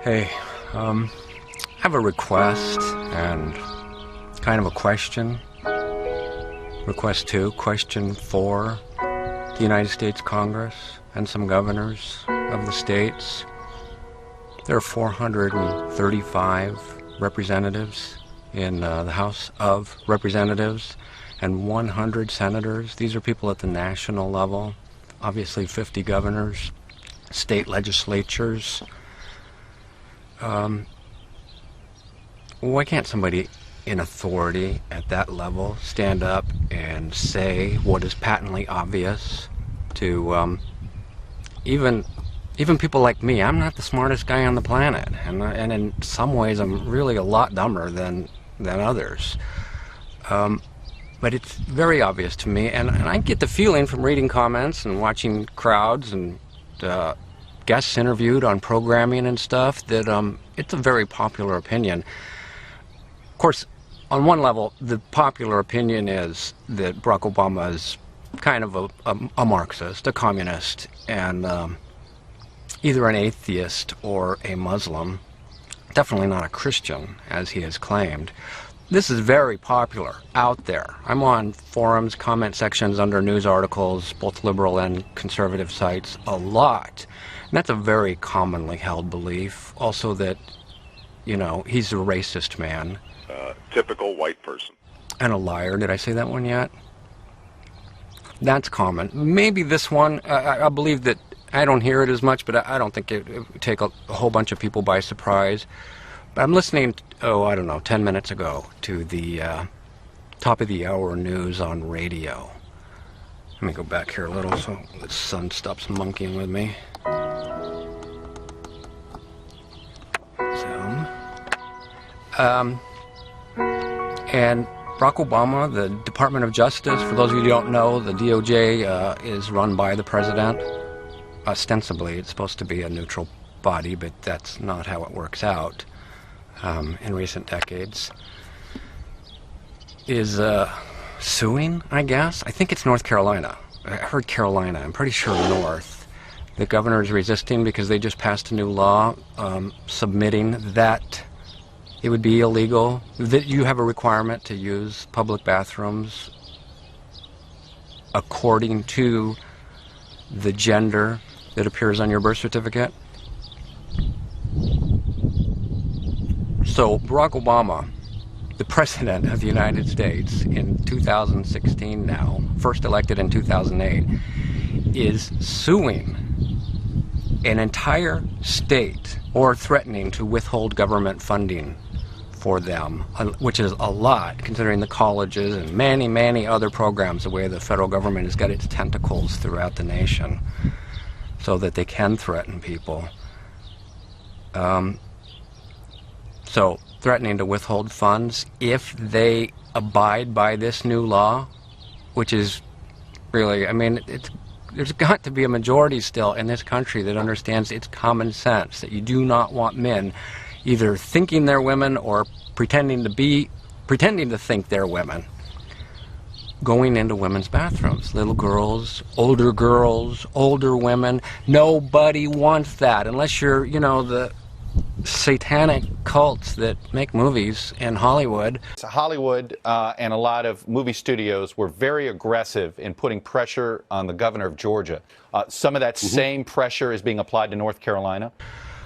Hey, I have a request and kind of a question. Request 2, question 4, the United States Congress and some governors of the states. There are 435 representatives in the House of Representatives and 100 senators. These are people at the national level. Obviously 50 governors, state legislatures. Why can't somebody in authority at that level stand up and say what is patently obvious to even people like me? I'm not the smartest guy on the planet, and in some ways I'm really a lot dumber than others. But it's very obvious to me, and I get the feeling from reading comments and watching crowds and guests interviewed on programming and stuff that it's a very popular opinion. Of course, on one level, the popular opinion is that Barack Obama is kind of a Marxist, a communist, and either an atheist or a Muslim, definitely not a Christian, as he has claimed. This is very popular out there. I'm on forums, comment sections under news articles, both liberal and conservative sites, a lot. And that's a very commonly held belief. Also that, you know, he's a racist man. Typical white person. And a liar. Did I say that one yet? That's common. Maybe this one, I believe that I don't hear it as much, but I don't think it would take a whole bunch of people by surprise. But I'm listening, 10 minutes ago to the top of the hour news on radio. Let me go back here a little so the sun stops monkeying with me. And Barack Obama, the Department of Justice, for those of you who don't know, the DOJ is run by the president. Ostensibly, it's supposed to be a neutral body, but that's not how it works out in recent decades. Is suing, I guess. I think it's North Carolina. I heard Carolina. I'm pretty sure North. The governor is resisting because they just passed a new law submitting that it would be illegal, that you have a requirement to use public bathrooms according to the gender that appears on your birth certificate. So Barack Obama, the President of the United States in 2016 now, first elected in 2008, is suing an entire state or threatening to withhold government funding for them, which is a lot considering the colleges and many, many other programs, the way the federal government has got its tentacles throughout the nation so that they can threaten people. So threatening to withhold funds if they abide by this new law, which is really, I mean, there's got to be a majority still in this country that understands it's common sense that you do not want men either thinking they're women or pretending to think they're women going into women's bathrooms. Little girls, older women. Nobody wants that unless you're, you know, the satanic cults that make movies in Hollywood. So Hollywood and a lot of movie studios were very aggressive in putting pressure on the governor of Georgia. Some of that same pressure is being applied to North Carolina?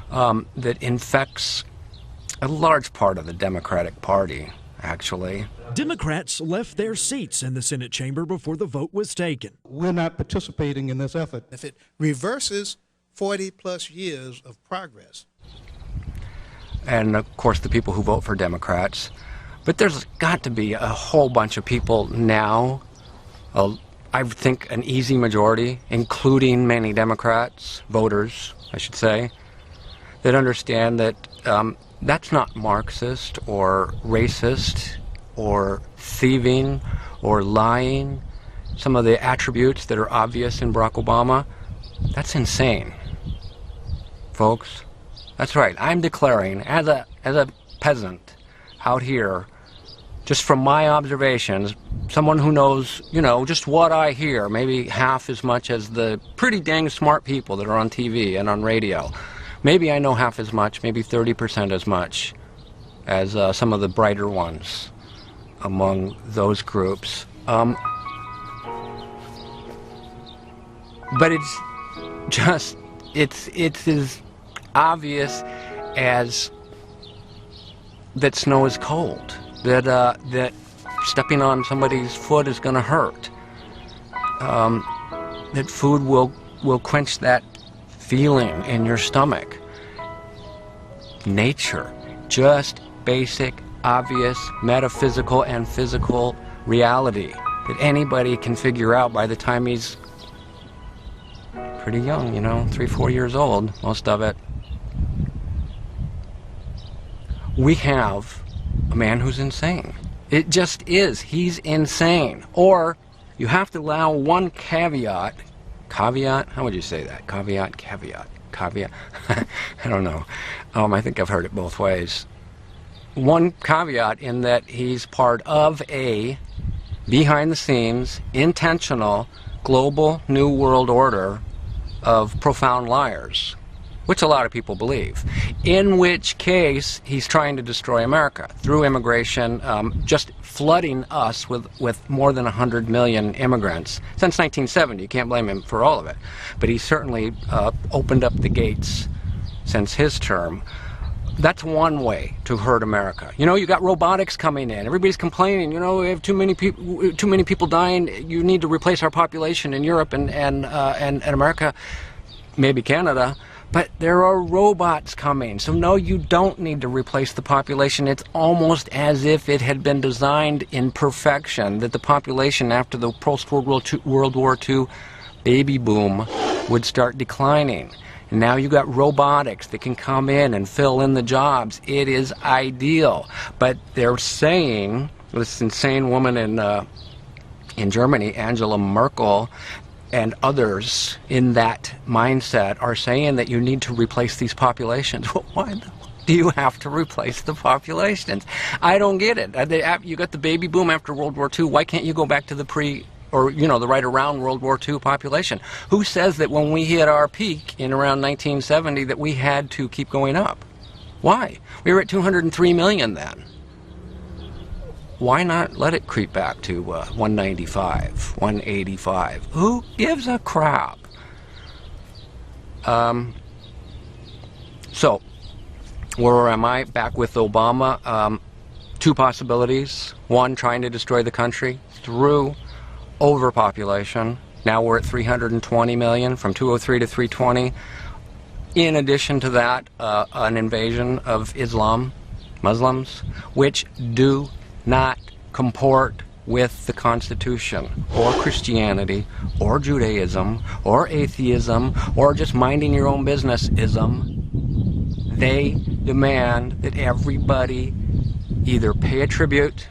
That infects a large part of the Democratic Party, actually. Democrats left their seats in the Senate chamber before the vote was taken. We're not participating in this effort. If it reverses 40-plus years of progress. And, of course, the people who vote for Democrats. But there's got to be a whole bunch of people now, I think an easy majority, including many Democrats, voters, I should say, that understand that that's not Marxist or racist or thieving or lying. Some of the attributes that are obvious in Barack Obama, that's insane, folks. That's right. I'm declaring as a peasant out here, just from my observations, someone who knows, you know, just what I hear, maybe half as much as the pretty dang smart people that are on TV and on radio. maybe I know half as much, maybe 30% as much as some of the brighter ones among those groups. But it's just, it's as obvious as that snow is cold, that stepping on somebody's foot is going to hurt, that food will quench that feeling in your stomach. Nature, just basic, obvious, metaphysical and physical reality that anybody can figure out by the time he's pretty young, 3-4 years old, most of it. We have a man who's insane. It just is. He's insane. Or you have to allow one caveat. Caveat? How would you say that? Caveat? Caveat? I don't know. I think I've heard it both ways. One caveat in that he's part of a behind-the-scenes, intentional, global New World Order of profound liars, which a lot of people believe, in which case he's trying to destroy America through immigration, just flooding us with more than 100 million immigrants since 1970. You can't blame him for all of it. But he certainly opened up the gates since his term. That's one way to hurt America. You got robotics coming in. Everybody's complaining. We have too many people dying. You need to replace our population in Europe and America, maybe Canada. But there are robots coming. So no, you don't need to replace the population. It's almost as if it had been designed in perfection, that the population after the post-World War II baby boom would start declining. And now you got robotics that can come in and fill in the jobs. It is ideal. But they're saying, this insane woman in Germany, Angela Merkel, and others in that mindset are saying that you need to replace these populations. Well, why do you have to replace the populations? I don't get it. You got the baby boom after World War II. Why can't you go back to the the right around World War II population? Who says that when we hit our peak in around 1970 that we had to keep going up? Why? We were at 203 million then. Why not let it creep back to 195, 185? Who gives a crap? So, where am I? Back with Obama. Two possibilities. One, trying to destroy the country through overpopulation. Now we're at 320 million, from 203 to 320. In addition to that, an invasion of Muslims, which do not comport with the Constitution, or Christianity, or Judaism, or atheism, or just minding your own business-ism. They demand that everybody either pay a tribute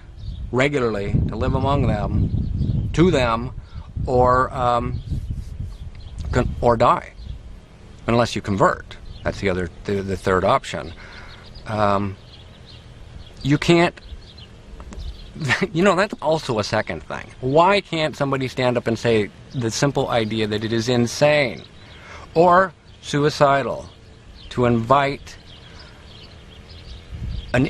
regularly to live among them, to them, or die, unless you convert. That's the third option. You can't. That's also a second thing. Why can't somebody stand up and say the simple idea that it is insane or suicidal to invite a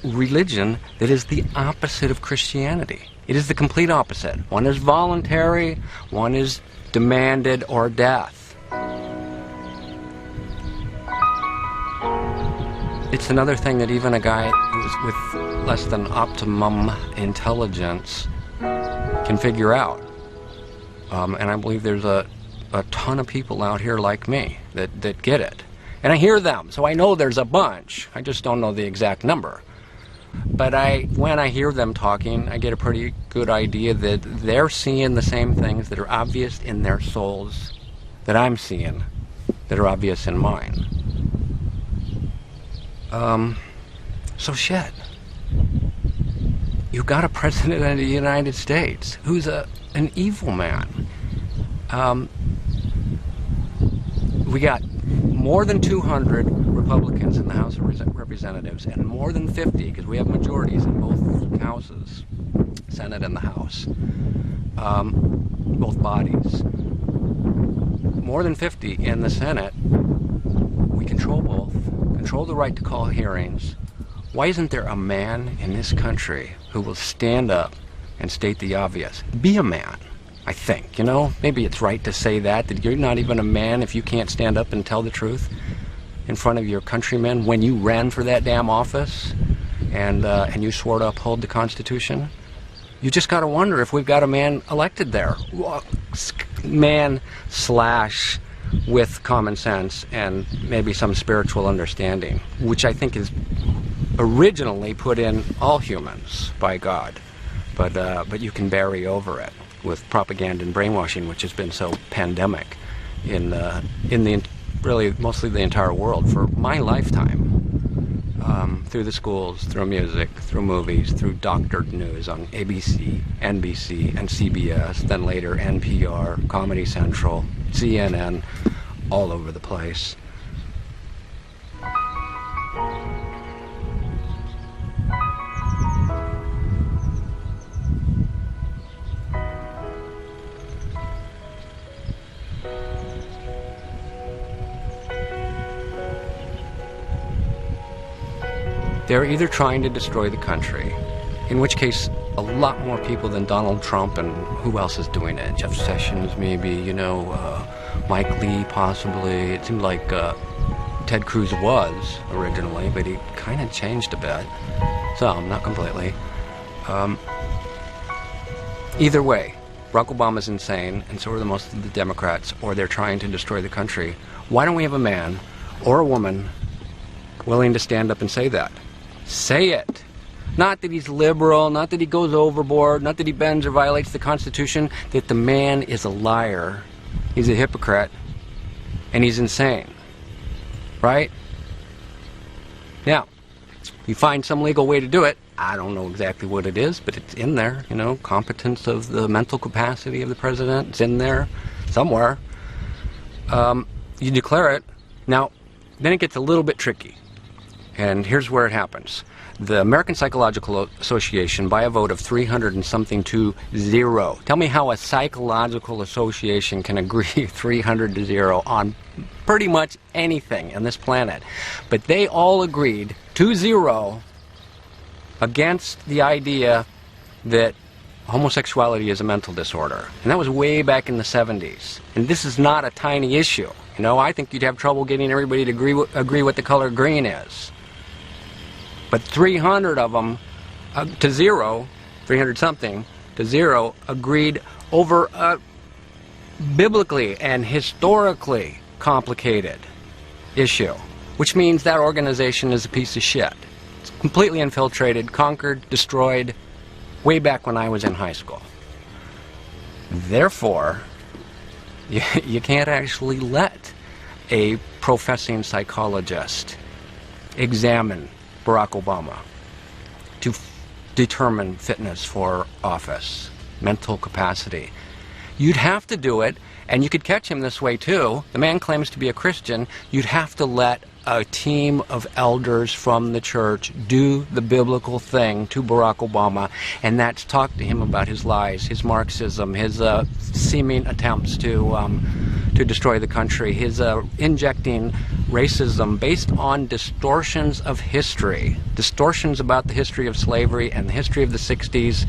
religion that is the opposite of Christianity? It is the complete opposite. One is voluntary, one is demanded or death. It's another thing that even a guy who's with less than optimum intelligence can figure out. And I believe there's a ton of people out here like me that get it. And I hear them, so I know there's a bunch. I just don't know the exact number. But when I hear them talking, I get a pretty good idea that they're seeing the same things that are obvious in their souls that I'm seeing, that are obvious in mine. So shit. You've got a president of the United States who's an evil man. We got more than 200 Republicans in the House of Representatives, and more than 50, because we have majorities in both houses, Senate and the House, both bodies. More than 50 in the Senate. We can control both, control the right to call hearings, why isn't there a man in this country who will stand up and state the obvious? Be a man, I think. You know, maybe it's right to say that you're not even a man if you can't stand up and tell the truth in front of your countrymen when you ran for that damn office and you swore to uphold the Constitution. You just got to wonder if we've got a man elected there. Man slash with common sense and maybe some spiritual understanding, which I think is originally put in all humans by God. But you can bury over it with propaganda and brainwashing, which has been so pandemic in really mostly the entire world for my lifetime. Through the schools, through music, through movies, through doctored news on ABC, NBC, and CBS, then later NPR, Comedy Central, CNN, all over the place. They're either trying to destroy the country, in which case a lot more people than Donald Trump and who else is doing it? Jeff Sessions maybe, you know, Mike Lee possibly. It seemed like Ted Cruz was originally, but he kind of changed a bit. Some, not completely. Either way, Barack Obama's insane, and so are the most of the Democrats, or they're trying to destroy the country. Why don't we have a man or a woman willing to stand up and say that? Say it. Not that he's liberal, not that he goes overboard, not that he bends or violates the Constitution, that the man is a liar, he's a hypocrite, and he's insane. Right? Now, you find some legal way to do it. I don't know exactly what it is, but it's in there. You know, competence of the mental capacity of the president, it's in there somewhere. You declare it. Now, then it gets a little bit tricky. And here's where it happens. The American Psychological Association, by a vote of 300 and something to 0. Tell me how a psychological association can agree 300 to 0 on pretty much anything on this planet. But they all agreed to 0 against the idea that homosexuality is a mental disorder. And that was way back in the 70s. And this is not a tiny issue. You know, I think you'd have trouble getting everybody to agree what the color green is. But 300 of them to 0, 300 something to 0, agreed over a biblically and historically complicated issue, which means that organization is a piece of shit. It's completely infiltrated, conquered, destroyed, way back when I was in high school. Therefore, you can't actually let a professing psychologist examine Barack Obama to determine fitness for office, mental capacity. You'd have to do it, and you could catch him this way too. The man claims to be a Christian. You'd have to let a team of elders from the church do the biblical thing to Barack Obama, and that's talk to him about his lies, his Marxism, his seeming attempts to destroy the country, his injecting racism based on distortions of history, distortions about the history of slavery and the history of the 60s,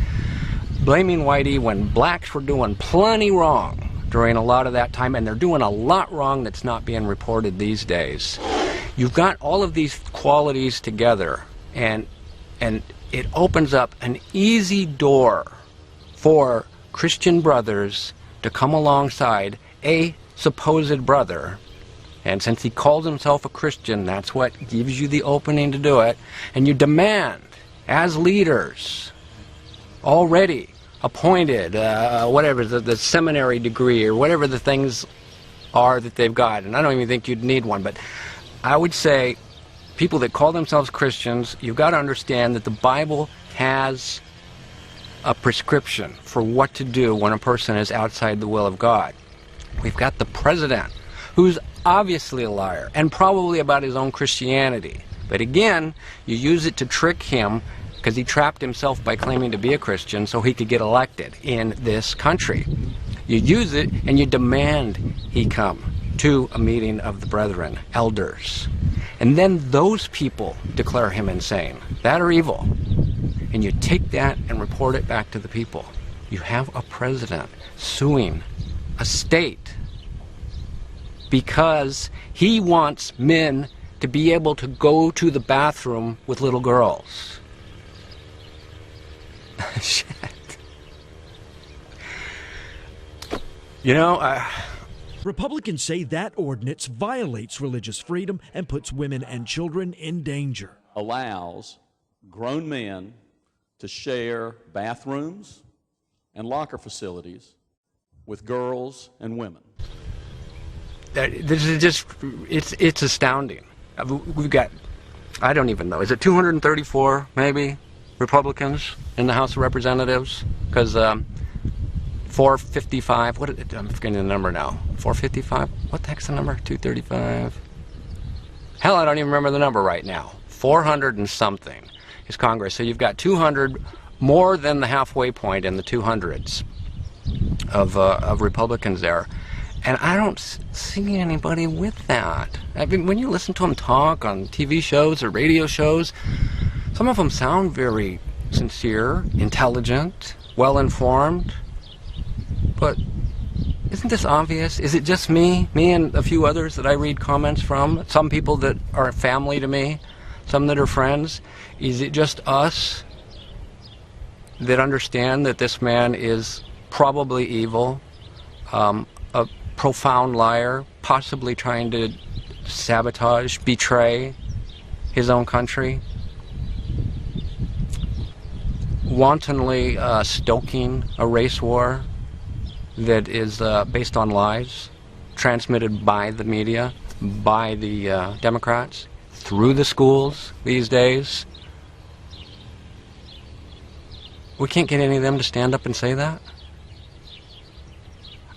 blaming Whitey when blacks were doing plenty wrong during a lot of that time, and they're doing a lot wrong that's not being reported these days. You've got all of these qualities together, and it opens up an easy door for Christian brothers to come alongside a supposed brother. And since he calls himself a Christian, that's what gives you the opening to do it. And you demand, as leaders, already appointed, whatever, the seminary degree or whatever the things are that they've got. And I don't even think you'd need one, but I would say people that call themselves Christians, you've got to understand that the Bible has a prescription for what to do when a person is outside the will of God. We've got the president, who's obviously a liar, and probably about his own Christianity. But again, you use it to trick him because he trapped himself by claiming to be a Christian so he could get elected in this country. You use it and you demand he come to a meeting of the brethren, elders. And then those people declare him insane, that or evil. And you take that and report it back to the people. You have a president suing a state because he wants men to be able to go to the bathroom with little girls. Shit. You know, Republicans say that ordinance violates religious freedom and puts women and children in danger. Allows grown men to share bathrooms and locker facilities with girls and women. This is just, it's astounding. We've got, I don't even know, is it 234 maybe Republicans in the House of Representatives? Because 455, I'm forgetting the number now. 455? What the heck's the number? 235? Hell, I don't even remember the number right now. 400 and something is Congress. So you've got 200, more than the halfway point in the 200s of Republicans there. And I don't see anybody with that. I mean, when you listen to them talk on TV shows or radio shows, some of them sound very sincere, intelligent, well-informed. But isn't this obvious? Is it just me and a few others that I read comments from? Some people that are family to me, some that are friends. Is it just us that understand that this man is probably evil, a profound liar, possibly trying to sabotage, betray his own country, wantonly stoking a race war that is based on lies, transmitted by the media, by the Democrats, through the schools these days? We can't get any of them to stand up and say that?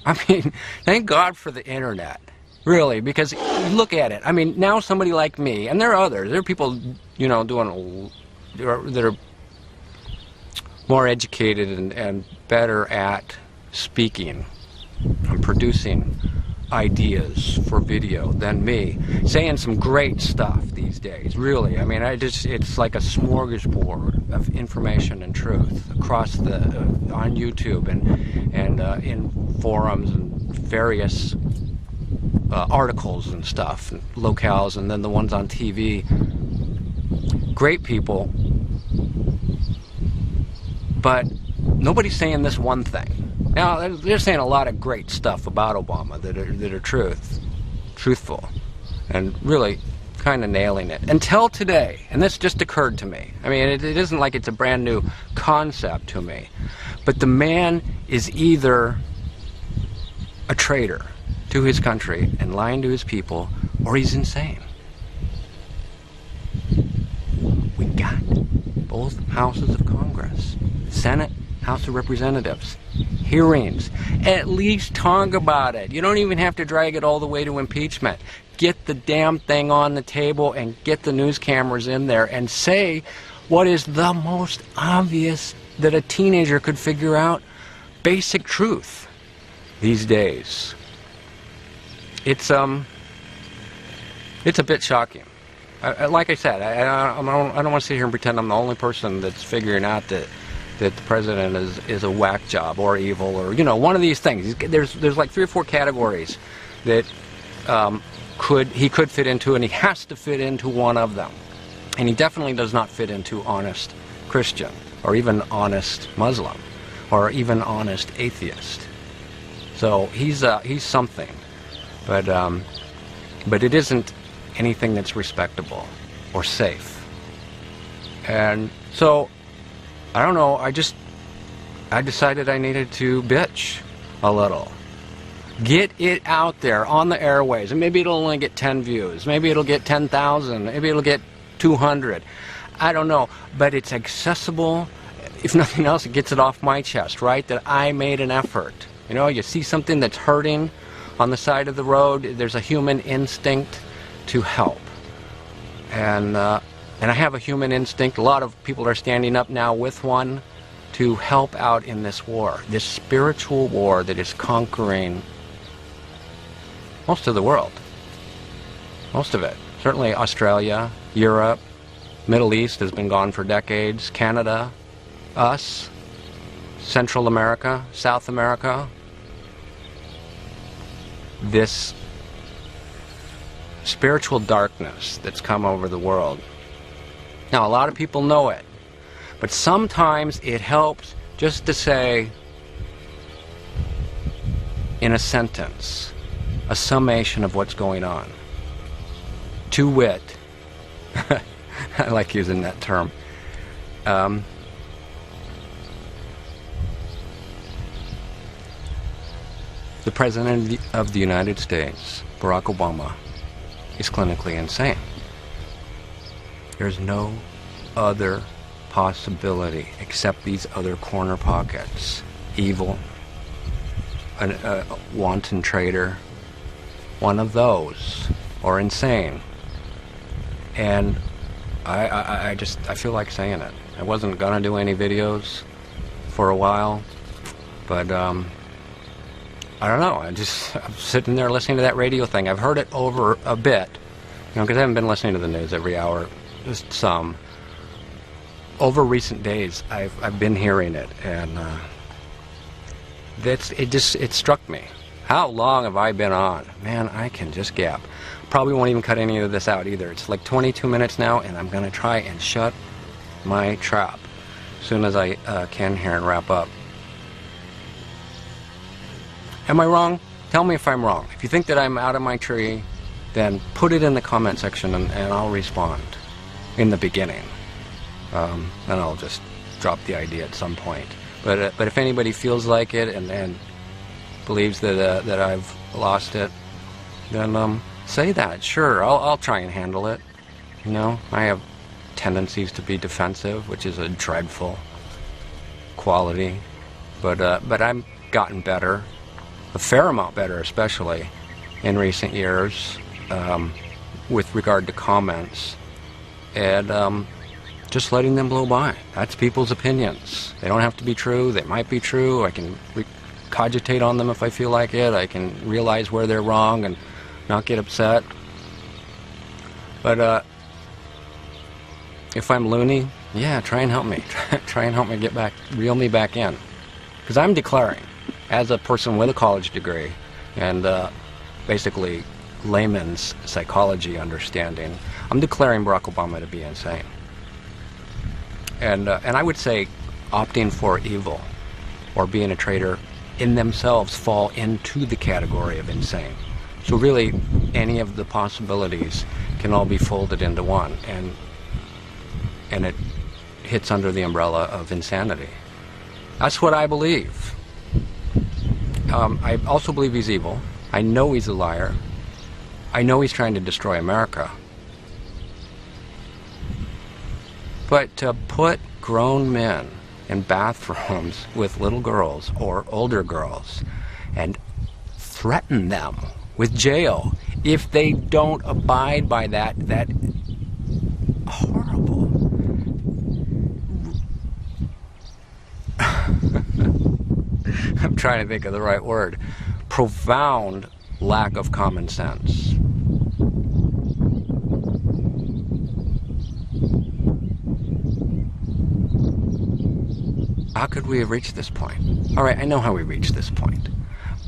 I mean, thank God for the internet, really, because look at it. I mean, now somebody like me, and there are others, there are people, you know, that are more educated and better at speaking and producing ideas for video than me, saying some great stuff these days, really. I mean, it's like a smorgasbord of information and truth across on YouTube and in forums and various articles and stuff, and locales, and then the ones on TV. Great people, but nobody's saying this one thing. Now, they're saying a lot of great stuff about Obama that are truthful, and really kind of nailing it. Until today, and this just occurred to me. I mean, it isn't like it's a brand new concept to me, but the man is either a traitor to his country and lying to his people, or he's insane. We got both houses of Congress, Senate, House of Representatives, hearings. At least talk about it. You don't even have to drag it all the way to impeachment. Get the damn thing on the table and get the news cameras in there and say what is the most obvious that a teenager could figure out. Basic truth these days. It's a bit shocking. Like I said, I don't want to sit here and pretend I'm the only person that's figuring out that the president is a whack job or evil or, you know, one of these things. There's like 3 or 4 categories that he could fit into, and he has to fit into one of them. And he definitely does not fit into honest Christian or even honest Muslim or even honest atheist. So he's something, but it isn't anything that's respectable or safe. And so I don't know, I decided I needed to bitch a little. Get it out there on the airways, and maybe it'll only get 10 views, maybe it'll get 10,000, maybe it'll get 200. I don't know, but it's accessible. If nothing else, it gets it off my chest, right? That I made an effort. You know, you see something that's hurting on the side of the road, there's a human instinct to help. And I have a human instinct. A lot of people are standing up now with one to help out in this war, this spiritual war that is conquering, Most of the world. Most of it. Certainly Australia, Europe, Middle East has been gone for decades, Canada, us, Central America, South America. This spiritual darkness that's come over the world. Now, a lot of people know it, but sometimes it helps just to say, in a sentence, a summation of what's going on. To wit, I like using that term. The President of the United States, Barack Obama, is clinically insane. There's no other possibility except these other corner pockets. Evil, a wanton traitor, one of those, or insane. And I feel like saying it. I wasn't gonna do any videos for a while, but I don't know. I'm sitting there listening to that radio thing. I've heard it over a bit, because I haven't been listening to the news every hour, just some. Over recent days, I've been hearing it, and it struck me. How long have I been on? Man, I can just gap. Probably won't even cut any of this out either. It's like 22 minutes now, and I'm going to try and shut my trap as soon as I can here and wrap up. Am I wrong? Tell me if I'm wrong. If you think that I'm out of my tree, then put it in the comment section, and I'll respond in the beginning. And I'll just drop the idea at some point. But if anybody feels like it and believes that I've lost it, then say that. Sure, I'll try and handle it. I have tendencies to be defensive, which is a dreadful quality. But I've gotten better, a fair amount better, especially in recent years, with regard to comments, and just letting them blow by. That's people's opinions. They don't have to be true. They might be true. I can cogitate on them if I feel like it. I can realize where they're wrong and not get upset. But if I'm loony, yeah, try and help me. Try and help me get back, reel me back in. Because I'm declaring, as a person with a college degree and basically layman's psychology understanding, I'm declaring Barack Obama to be insane. And I would say opting for evil or being a traitor in themselves fall into the category of insane. So really, any of the possibilities can all be folded into one, and it hits under the umbrella of insanity. That's what I believe. I also believe he's evil. I know he's a liar. I know he's trying to destroy America. But to put grown men in bathrooms with little girls or older girls and threaten them with jail if they don't abide by that horrible I'm trying to think of the right word, profound lack of common sense. How could we have reached this point? All right, I know how we reached this point,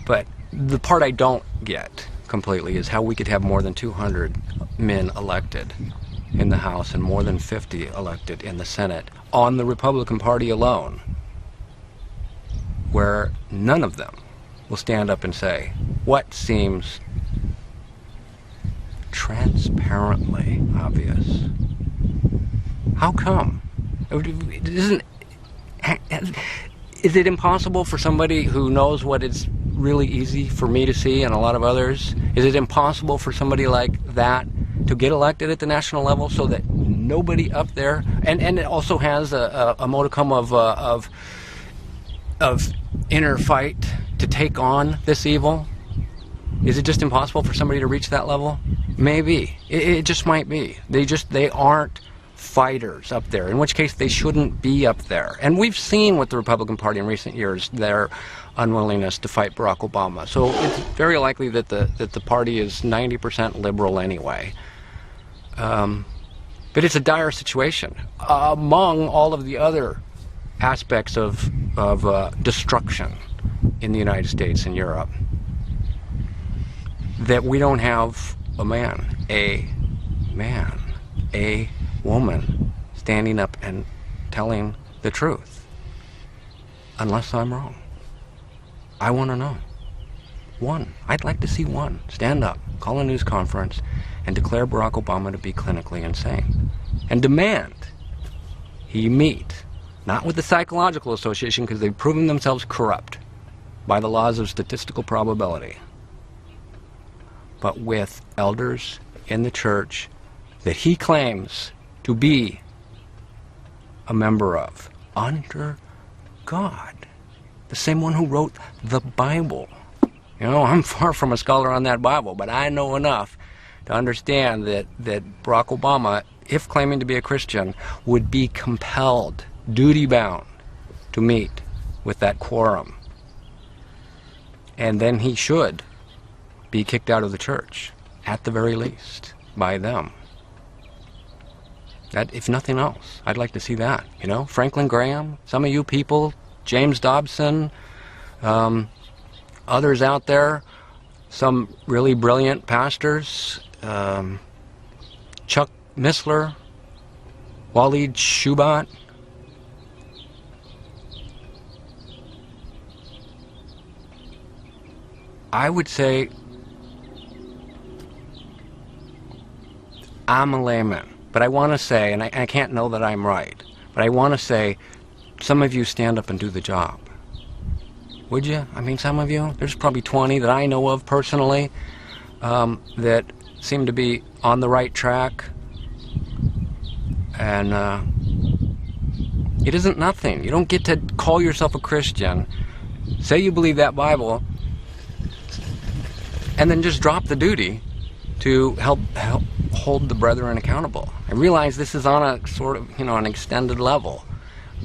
but the part I don't get completely is how we could have more than 200 men elected in the House and more than 50 elected in the Senate on the Republican Party alone, where none of them will stand up and say what seems transparently obvious. How come? Is it impossible for somebody who knows what is really easy for me to see and a lot of others? Is it impossible for somebody like that to get elected at the national level so that nobody up there, and it also has a modicum of inner fight to take on this evil? Is it just impossible for somebody to reach that level? Maybe. It just might be. They aren't fighters up there, in which case they shouldn't be up there. And we've seen with the Republican Party in recent years their unwillingness to fight Barack Obama. So it's very likely that the party is 90% liberal anyway. But it's a dire situation among all of the other aspects of destruction in the United States and Europe, that we don't have a woman standing up and telling the truth, unless I'm wrong. I want to know. One. I'd like to see one stand up, call a news conference, and declare Barack Obama to be clinically insane. And demand he meet, not with the Psychological Association, because they've proven themselves corrupt by the laws of statistical probability, but with elders in the church that he claims to be a member of, under God, the same one who wrote the Bible. You know, I'm far from a scholar on that Bible, but I know enough to understand that Barack Obama, if claiming to be a Christian, would be compelled, duty-bound, to meet with that quorum. And then he should be kicked out of the church, at the very least, by them. That, if nothing else, I'd like to see that. You know, Franklin Graham, some of you people, James Dobson, others out there, some really brilliant pastors, Chuck Missler, Waleed Shubat. I would say I'm a layman, but I want to say, and I can't know that I'm right, but I want to say, some of you stand up and do the job. Would you? I mean, some of you. There's probably 20 that I know of personally that seem to be on the right track. And it isn't nothing. You don't get to call yourself a Christian, say you believe that Bible, and then just drop the duty to help hold the brethren accountable. I realize this is on a sort of, an extended level,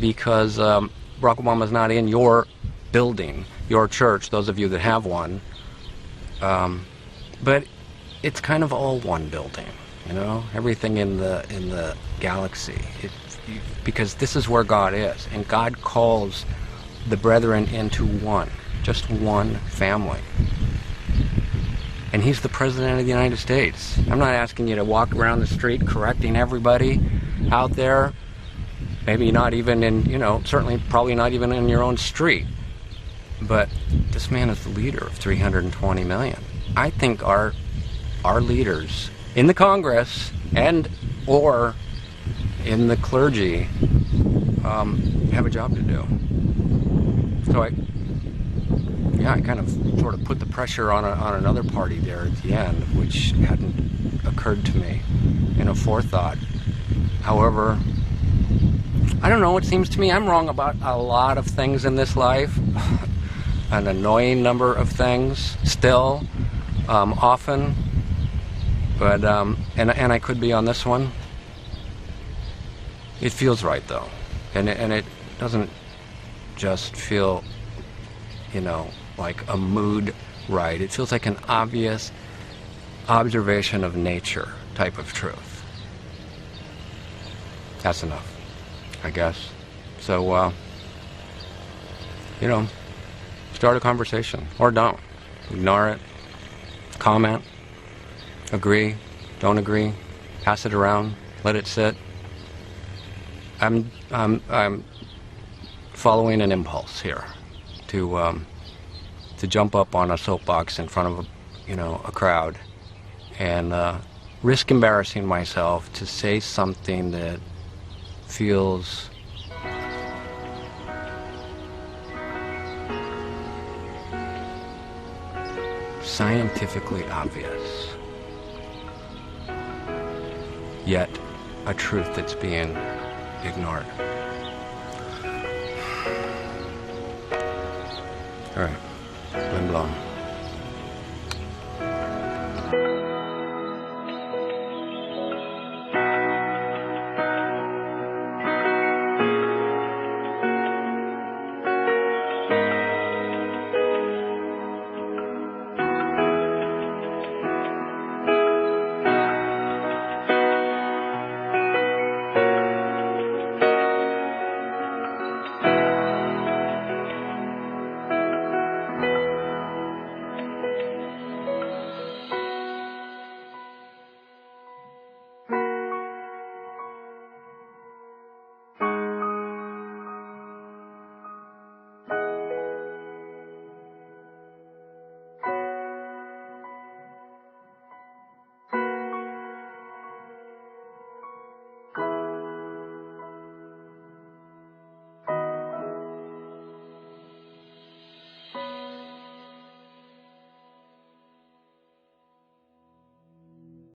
because Barack Obama's not in your building, your church, those of you that have one, but it's kind of all one building, everything in the galaxy, because this is where God is, and God calls the brethren into one, just one family. And he's the President of the United States. I'm not asking you to walk around the street correcting everybody out there. Maybe not even in, certainly probably not even in your own street. But this man is the leader of 320 million. I think our leaders in the Congress and or in the clergy have a job to do. So I kind of sort of put the pressure on another party there at the end, which hadn't occurred to me in a forethought. However, I don't know, it seems to me I'm wrong about a lot of things in this life, an annoying number of things still, often, but and I could be on this one. It feels right though, and it doesn't just feel, like a mood right. It feels like an obvious observation of nature type of truth. That's enough, I guess. So, start a conversation, or don't. Ignore it, comment, agree, don't agree, pass it around, let it sit. I'm following an impulse here to jump up on a soapbox in front of a crowd and risk embarrassing myself to say something that feels scientifically obvious, yet a truth that's being ignored. All right, wind blown.